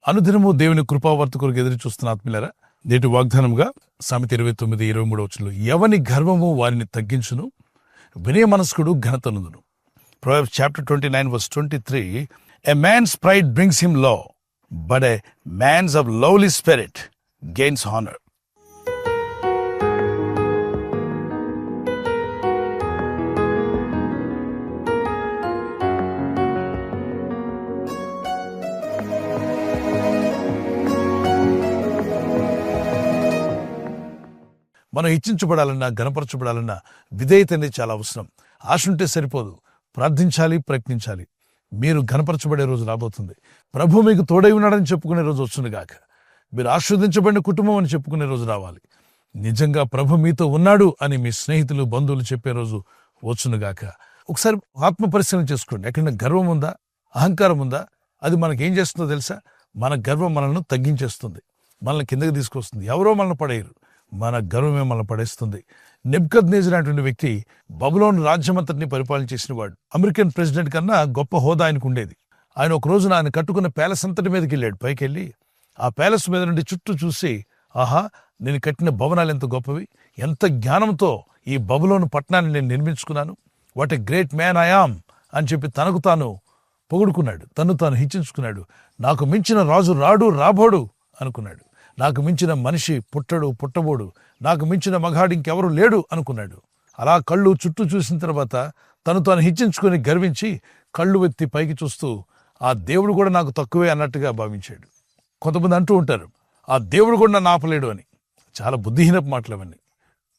అనుదినము దేవుని కృపావర్త కొరకు ఎదురు చూస్తున్న ఆత్మీయులారా, నేటి వాగ్దానముగా సామెత 29:23 వచనంలో, ఎవని గర్వము వారిని తగ్గించును, వినయ మనస్కుడు ఘనతనుదును. Proverbs chapter 29 verse 23, a man's pride brings him low, but a man's of lowly spirit gains honor. మనం హెచ్చించబడాలన్నా, గణపరచబడాలన్నా విధేయత అనేది చాలా అవసరం. ఆశ ఉంటే సరిపోదు, ప్రార్థించాలి, ప్రయత్నించాలి. మీరు ఘనపరచబడే రోజు రాబోతుంది. ప్రభు మీకు తోడై ఉన్నాడని చెప్పుకునే రోజు వస్తుంది గాక. మీరు ఆశీర్వదించబడిన కుటుంబం అని చెప్పుకునే రోజు రావాలి. నిజంగా ప్రభు మీతో ఉన్నాడు అని మీ స్నేహితులు, బంధువులు చెప్పే రోజు వచ్చును గాక. ఒకసారి ఆత్మ పరిశీలన చేసుకోండి. ఎక్కడైనా గర్వం ఉందా, అహంకారం ఉందా? అది మనకేం చేస్తుందో తెలుసా? మన గర్వం మనల్ని తగ్గించేస్తుంది, మనల్ని కిందకి తీసుకొస్తుంది. ఎవరో మనల్ని పడేయరు, మన గర్వమే మనల్ని పడేస్తుంది. నెబుకద్నెజర్ అనేటువంటి వ్యక్తి బబులోను రాజ్యమంతటిని పరిపాలన చేసిన వాడు. అమెరికన్ ప్రెసిడెంట్ కన్నా గొప్ప హోదా ఆయనకు ఉండేది. ఆయన ఒక రోజున ఆయన కట్టుకున్న ప్యాలెస్ అంతటి మీదకి వెళ్ళాడు. పైకి వెళ్ళి ఆ ప్యాలెస్ మీద నుండి చుట్టూ చూసి, ఆహా, నేను కట్టిన భవనాలు ఎంత గొప్పవి, ఎంత జ్ఞానంతో ఈ బబులోను పట్టణాన్ని నేను నిర్మించుకున్నాను, what a great man I am అని చెప్పి తనకు తాను పొగుడుకున్నాడు, తను తాను హెచ్చించుకున్నాడు. నాకు మించిన రాజు రాడు, రాబోడు అనుకున్నాడు. నాకు మించిన మనిషి పుట్టడు, పుట్టబోడు, నాకు మించిన మగాడు ఇంకెవరు లేడు అనుకున్నాడు. అలా కళ్ళు చుట్టూ చూసిన తర్వాత తను తాను హెచ్చించుకొని గర్వించి కళ్ళు ఎత్తి పైకి చూస్తూ ఆ దేవుడు కూడా నాకు తక్కువే అన్నట్టుగా భావించాడు. కొంతమంది అంటూ ఉంటారు, ఆ దేవుడు కూడా నన్ను ఆపలేడు అని. చాలా బుద్ధిహీనపు మాటలు అవన్నీ.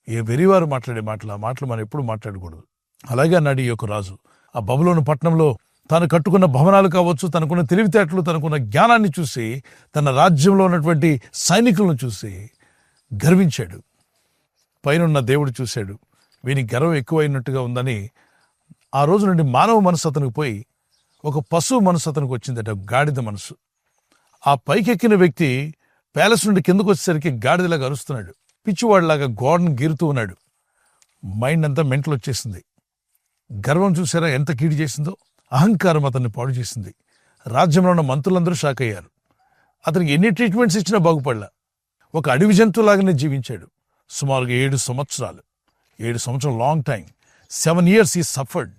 ఏ వెరివారు మాట్లాడే మాటలు. ఆ మాటలు మనం ఎప్పుడు మాట్లాడకూడదు. అలాగే అన్నాడు ఈ యొక్క రాజు. ఆ బబులోను పట్టణంలో తాను కట్టుకున్న భవనాలు కావచ్చు, తనకున్న తెలివితేటలు, తనకున్న జ్ఞానాన్ని చూసి, తన రాజ్యంలో ఉన్నటువంటి సైనికులను చూసి గర్వించాడు. పైనున్న దేవుడు చూశాడు, వీని గర్వం ఎక్కువైనట్టుగా ఉందని ఆ రోజు నుండి మానవ మనసు అతనికి పోయి ఒక పశువు మనసు అతనికి వచ్చిందట, గాడిద మనసు. ఆ పైకెక్కిన వ్యక్తి ప్యాలెస్ నుండి కిందకు వచ్చేసరికి గాడిదలాగా అరుస్తున్నాడు, పిచ్చివాడిలాగా గోడను గీరుతూ ఉన్నాడు. మైండ్ అంతా మెంటల్ వచ్చేసింది. గర్వం చూసారా ఎంత కీడు చేసిందో? అహంకారం అతన్ని పాడు చేసింది. రాజ్యంలో ఉన్న మంత్రులందరూ షాక్ అయ్యారు. అతనికి ఎన్ని ట్రీట్మెంట్స్ ఇచ్చినా బాగుపడలా. ఒక అడవి జంతువులాగానే జీవించాడు. సుమారుగా 7 సంవత్సరాలు, 7 సంవత్సరం లాంగ్ టైం, 7 years ఈ సఫర్డ్.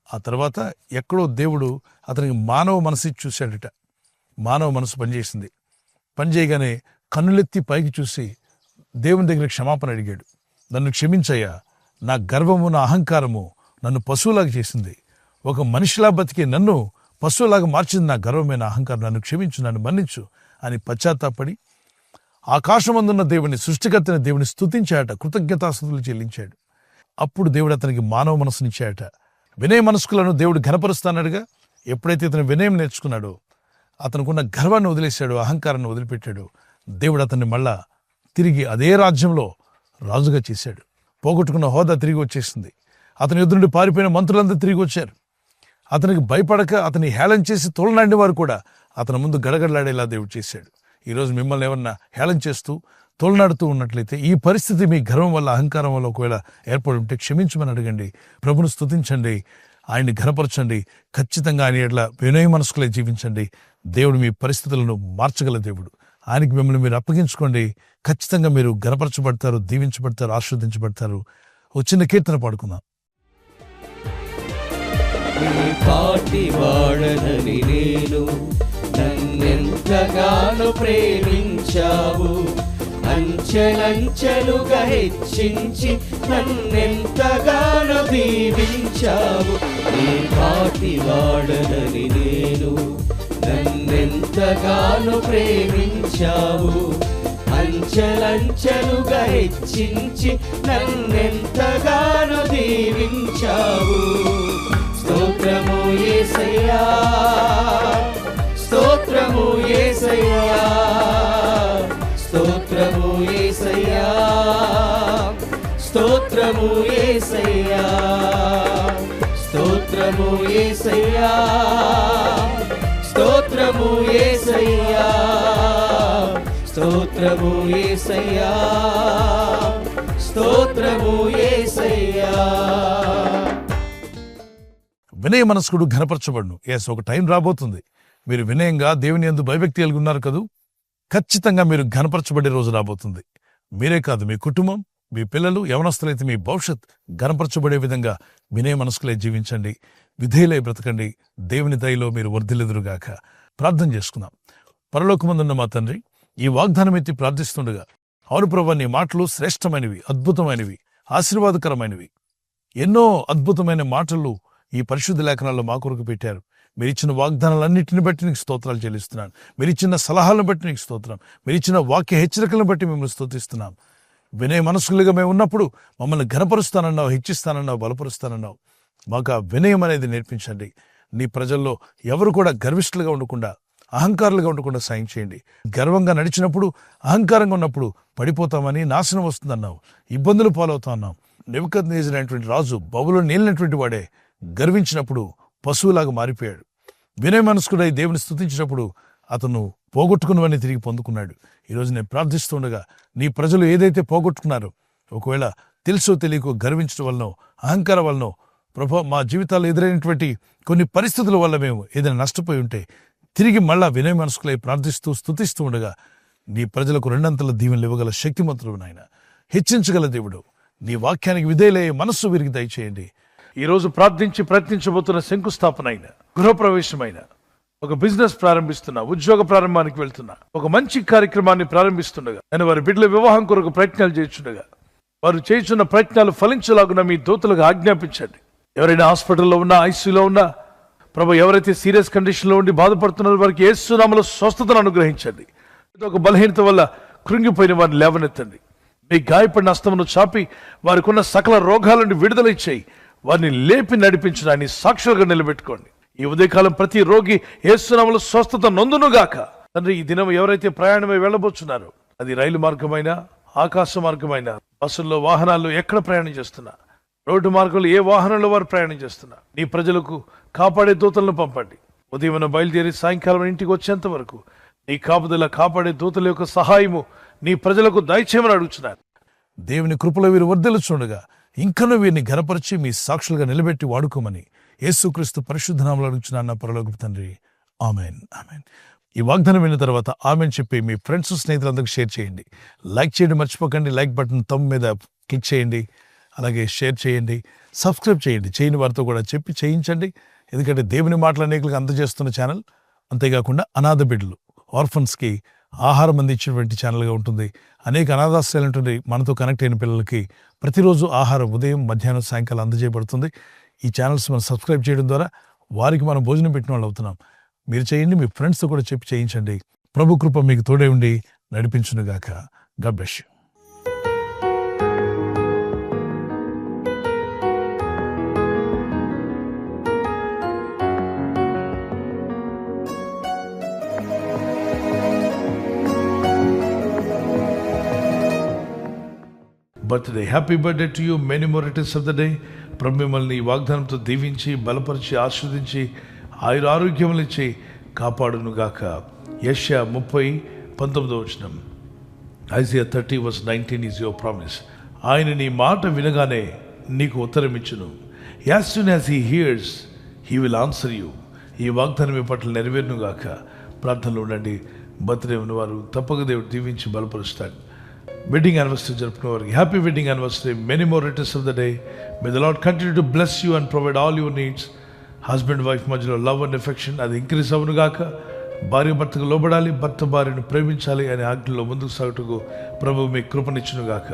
ఆ తర్వాత ఎక్కడో దేవుడు అతనికి మానవ మనసు ఇచ్చి చూశాడట. మానవ మనసు పనిచేసింది. పనిచేయగానే కన్నులెత్తి పైకి చూసి దేవుని దగ్గర క్షమాపణ అడిగాడు. నన్ను క్షమించయ్యా, నా గర్వము, నా అహంకారము నన్ను పశువులాగా చేసింది. ఒక మనిషిలా బతికి నన్ను పశువులాగా మార్చింది నా గర్వమైన అహంకారం, నన్ను క్షమించు, నన్ను మన్నించు అని పశ్చాత్తాపడి ఆకాశమందున్న దేవుని, సృష్టికర్తైన దేవుని స్తుతించాడట, కృతజ్ఞతాస్తుతులు చెల్లించాడు. అప్పుడు దేవుడు అతనికి మానవ మనసునిచ్చాడట. వినయ మనస్కులను దేవుడు ఘనపరుస్తానడుగా. ఎప్పుడైతే ఇతను వినయం నేర్చుకున్నాడో, అతనుకున్న గర్వాన్ని వదిలేశాడు, అహంకారాన్ని వదిలిపెట్టాడు, దేవుడు అతన్ని మళ్ళా తిరిగి అదే రాజ్యంలో రాజుగా చేశాడు. పోగొట్టుకున్న హోదా తిరిగి వచ్చేసింది. అతని ఎదురు నుండి పారిపోయిన మంత్రులందరూ తిరిగి వచ్చారు. అతనికి భయపడక అతని హేళన చేసి తోలనాడిన వారు కూడా అతని ముందు గడగడలాడేలా దేవుడు చేశాడు. ఈరోజు మిమ్మల్ని ఏమన్నా హేళన చేస్తూ తోలనాడుతూ ఉన్నట్లయితే, ఈ పరిస్థితి మీ గర్వం వల్ల, అహంకారం వల్ల ఒకవేళ ఏర్పడి ఉంటే క్షమించమని అడగండి. ప్రభును స్తుతించండి, ఆయన్ని ఘనపరచండి. ఖచ్చితంగా ఆయన ఎడల వినయ మనస్కులే జీవించండి. దేవుడు మీ పరిస్థితులను మార్చగల దేవుడు. ఆయనకి మిమ్మల్ని మీరు అప్పగించుకోండి. ఖచ్చితంగా మీరు ఘనపరచబడతారు, దీవించబడతారు, ఆశీర్వదించబడతారు. ఒక చిన్న కీర్తన పాడుకుందాం. పాటి వాడనని నేను, నన్నెంతగానో ప్రేమించావు, అంచెలంచెలుగా హెచ్చించి నన్నెంతగానో దీవించావు. నీ పాటి వాడనని నేను, నన్నెంతగానో ప్రేమించావు, అంచెలంచెలుగా హెచ్చించి నన్నెంతగానో దీవించావు. స్తోత్రము యేసయ్యా, స్తోత్రము యేసయ్యా, స్తోత్రము యేసయ్యా, స్తోత్రము యేసయ్యా, స్తోత్రము యేసయ్యా, స్తోత్రము యేసయ్యా, స్తోత్రము యేసయ్యా, స్తోత్రము యేసయ్యా. వినయ మనస్కుడు ఘనపరచబడును. ఎస్, ఒక టైం రాబోతుంది. మీరు వినయంగా దేవుని యందు భయభక్తి కలిగి ఉన్నారు కదూ, ఖచ్చితంగా మీరు ఘనపరచబడే రోజు రాబోతుంది. మీరే కాదు, మీ కుటుంబం, మీ పిల్లలు, యవనస్తులైతే మీ భవిష్యత్ ఘనపరచబడే విధంగా వినయ మనస్కులై జీవించండి, విధేయులై బ్రతకండి. దేవుని దయలో మీరు వర్ధిల్లెదురుగాక. ప్రార్థన చేసుకుందాం. పరలోకమందున్న మా తండ్రి, ఈ వాగ్దానం ఎత్తి ప్రార్థిస్తుండగా, అవును ప్రభువా, నీ మాటలు శ్రేష్టమైనవి, అద్భుతమైనవి, ఆశీర్వాదకరమైనవి. ఎన్నో అద్భుతమైన మాటలు ఈ పరిశుద్ధ లేఖనాల్లో మా కొరకు పెట్టారు. మీరిచ్చిన వాగ్దానాలన్నింటిని బట్టి నీకు స్తోత్రాలు చెల్లిస్తున్నాను. మీరిచ్చిన సలహాలను బట్టి నీకు స్తోత్రం. మీరిచ్చిన వాక్య హెచ్చరికలను బట్టి మిమ్మల్ని స్తుతిస్తున్నాం. వినయ మనస్కులుగా మేము ఉన్నప్పుడు మమ్మల్ని ఘనపరుస్తానన్నావు, హెచ్చిస్తానన్నావు, బలపరుస్తానన్నావు. మాకు ఆ వినయం అనేది నేర్పించండి. నీ ప్రజల్లో ఎవరు కూడా గర్విష్ఠులుగా ఉండకుండా, అహంకారులుగా ఉండకుండా సాయం చేయండి. గర్వంగా నడిచినప్పుడు, అహంకారంగా ఉన్నప్పుడు పడిపోతామని, నాశనం వస్తుందన్నావు, ఇబ్బందులు పాలవుతామన్నావు. నెబుకద్నెజరు రాజు బబులోను నేలినటువంటి వాడే గర్వించినప్పుడు పశువులాగా మారిపోయాడు. వినయ మనస్కుడై దేవుని స్తుతించినప్పుడు అతను పోగొట్టుకున్నవన్నీ తిరిగి పొందుకున్నాడు. ఈరోజు నేను ప్రార్థిస్తుండగా నీ ప్రజలు ఏదైతే పోగొట్టుకున్నారో, ఒకవేళ తెలుసో తెలియకో గర్వించడం వలనో, అహంకారం వలనో, ప్రభా, మా జీవితాల్లో ఎదురైనటువంటి కొన్ని పరిస్థితుల వల్ల మేము ఏదైనా నష్టపోయి ఉంటే తిరిగి మళ్ళా వినయ మనస్కులై ప్రార్థిస్తూ స్తుతిస్తూ ఉండగా నీ ప్రజలకు రెండంతల దీవెనలు ఇవ్వగల శక్తిమంతుడు నాయన, హెచ్చించగల దేవుడు, నీ వాక్యానికి విధేయులయ్యే మనస్సు వీరికి దయచేయండి. ఈరోజు ప్రార్థించి ప్రయత్నించబోతున్న శంకుస్థాపన అయిన, గృహప్రవేశమైన, ఒక బిజినెస్ ప్రారంభిస్తున్నా, ఉద్యోగ ప్రారంభానికి వెళ్తున్నా, ఒక మంచి కార్యక్రమాన్ని ప్రారంభిస్తుండగా, నేను వారి బిడ్డల వివాహం కొరకు ప్రయత్నాలు చేస్తుండగా, వారు చేస్తున్న ప్రయత్నాలు ఫలించలాగున మీ దూతలకు ఆజ్ఞాపించండి. ఎవరైనా హాస్పిటల్లో ఉన్నా, ఐసీయూలో ఉన్నా, ప్రభు, ఎవరైతే సీరియస్ కండిషన్లో ఉండి బాధపడుతున్నారో వారికి యేసు నామములో స్వస్థతను అనుగ్రహించండి. ఒక బలహీనత వల్ల కృంగిపోయిన వారిని లేవనెత్తండి. మీ గాయపడిన హస్తమును చాపి వారికి ఉన్న సకల రోగాల నుండి విడుదల ఇచ్చేయి. వారిని లేపి నడిపించడాన్ని సాక్షులుగా నిలబెట్టుకోండి. ఈ ఉదయకాలం ప్రతి రోగి యేసు నామములో స్వస్థత నొందునుగాక. తండ్రి, ఈ దినం ఎవరైతే ప్రయాణమై వెళ్ళబోతున్నారో, అది రైలు మార్గమైన, ఆకాశ మార్గమైన, బస్సుల్లో, వాహనాల్లో ఎక్కడ ప్రయాణం చేస్తున్నా, రోడ్డు మార్గంలో ఏ వాహనంలో వారు ప్రయాణం చేస్తున్నా, నీ ప్రజలకు కాపాడే దూతలను పంపండి. ఉదయం బయలుదేరి సాయంకాలం ఇంటికి వచ్చేంత వరకు నీ కాపుదల, కాపాడే దూతల యొక్క సహాయము నీ ప్రజలకు దయచేయమని అడుగుతున్నారు. దేవుని కృపలో వీరు వర్ధిల్లుచుండగా ఇంకనూ వీరిని ఘనపరిచి మీ సాక్షులుగా నిలబెట్టి వాడుకోమని యేసుక్రీస్తు పరిశుద్ధ నామములో అడుగుచున్నాను నా పరలోకపు తండ్రి. Amen, amen. ఈ వాగ్దానం విన్న తర్వాత ఆమెన్ చెప్పి మీ ఫ్రెండ్స్, స్నేహితులందరికీ షేర్ చేయండి. లైక్ చేయడం మర్చిపోకండి. లైక్ బటన్ థంబ్ మీద క్లిక్ చేయండి. అలాగే షేర్ చేయండి, సబ్స్క్రైబ్ చేయండి. చేయని వారితో కూడా చెప్పి చేయించండి. ఎందుకంటే దేవుని మాటలు అనేకులకు అందజేస్తున్న ఛానల్. అంతేకాకుండా అనాథ బిడ్డలు, ఆర్ఫన్స్కి ఆహారం అందించినటువంటి ఛానల్గా ఉంటుంది. అనేక అనాథాశ్రయాలు ఉంటుంది. మనతో కనెక్ట్ అయిన పిల్లలకి ప్రతిరోజు ఆహారం ఉదయం, మధ్యాహ్నం, సాయంకాలం అందజేయబడుతుంది. ఈ ఛానల్స్ మనం సబ్స్క్రైబ్ చేయడం ద్వారా వారికి మనం భోజనం పెట్టిన వాళ్ళు అవుతున్నాం. మీరు చేయండి, మీ ఫ్రెండ్స్తో కూడా చెప్పి చేయించండి. ప్రభు కృప మీకు తోడే ఉండి నడిపించునుగాక. God bless you. Birthday, happy birthday to you, many more returns of the day. ప్రభు మిమ్మల్ని ఈ వాగ్దానంతో దీవించి, బలపరిచి, ఆశీర్వదించి, ఆరోగ్యములు ఇచ్చి కాపాడునుగాక. యెషయా 30:19 ఐజియా 30:19 ఈజ్ యువర్ ప్రామిస్. ఆయన నీ మాట వినగానే నీకు ఉత్తరం ఇచ్చును. As soon as he here's he will answer you. ఈ వాగ్దానం మీ పట్ల నెరవేరునుగాక. ప్రార్థనలో ఉండండి. బర్త్డే ఉన్నవారు తప్పక దేవుడు దీవించి బలపరుస్తాడు. వెడ్డింగ్ యానివర్సరీ జరుపుకునే వారికి happy wedding anniversary, many more returns of the day. May the lord continue to bless you and provide all your needs. Husband wife మధ్యలో లవ్ అండ్ ఎఫెక్షన్ అది ఇంక్రీజ్ అవునుగాక. భార్య భర్తకు లోబడాలి, భర్త భార్యను ప్రేమించాలి అనే ఆజ్ఞలో ముందుకు సాగుటకు ప్రభు మీ కృపనిచ్చునుగాక.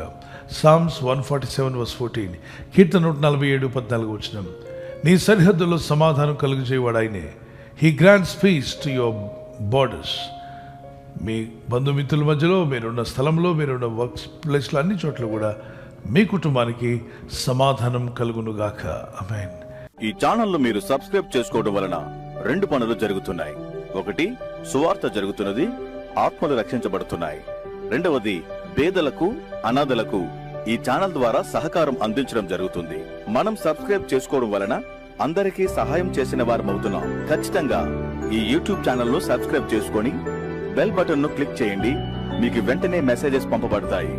సామ్స్ 147:14, కీర్తన 147:14 నీ సరిహద్దులో సమాధానం కలుగజేయవాడు ఆయనే. He grants peace to your borders. మీ బంధుమిత్రుల మధ్యలో, మీరున్న స్థలంలో, మీరున్న వర్క్ ప్లేస్లో, అన్ని చోట్ల కూడా మీ కుటుంబానికి సమాధానం కలుగునుగాక. ఆమేన్. ఈ ఛానల్ ను మీరు సబ్స్క్రైబ్ చేసుకోవడం వలన 2 పనులు జరుగుతున్నాయి. ఒకటి, సువార్త జరుగుతున్నది, ఆత్మలు రక్షించబడుతున్నాయి. రెండవది, పేదలకు, అనాథలకు ఈ ఛానల్ ద్వారా సహకారం అందించడం జరుగుతుంది. మనం సబ్స్క్రైబ్ చేసుకోవడం వలన అందరికీ సహాయం చేసిన వారమవుతున్నాం. ఖచ్చితంగా ఈ యూట్యూబ్ ఛానల్ ను సబ్స్క్రైబ్ చేసుకొని బెల్ బటన్ ను క్లిక్ చేయండి. మీకు వెంటనే మెసేజెస్ పంపబడతాయి.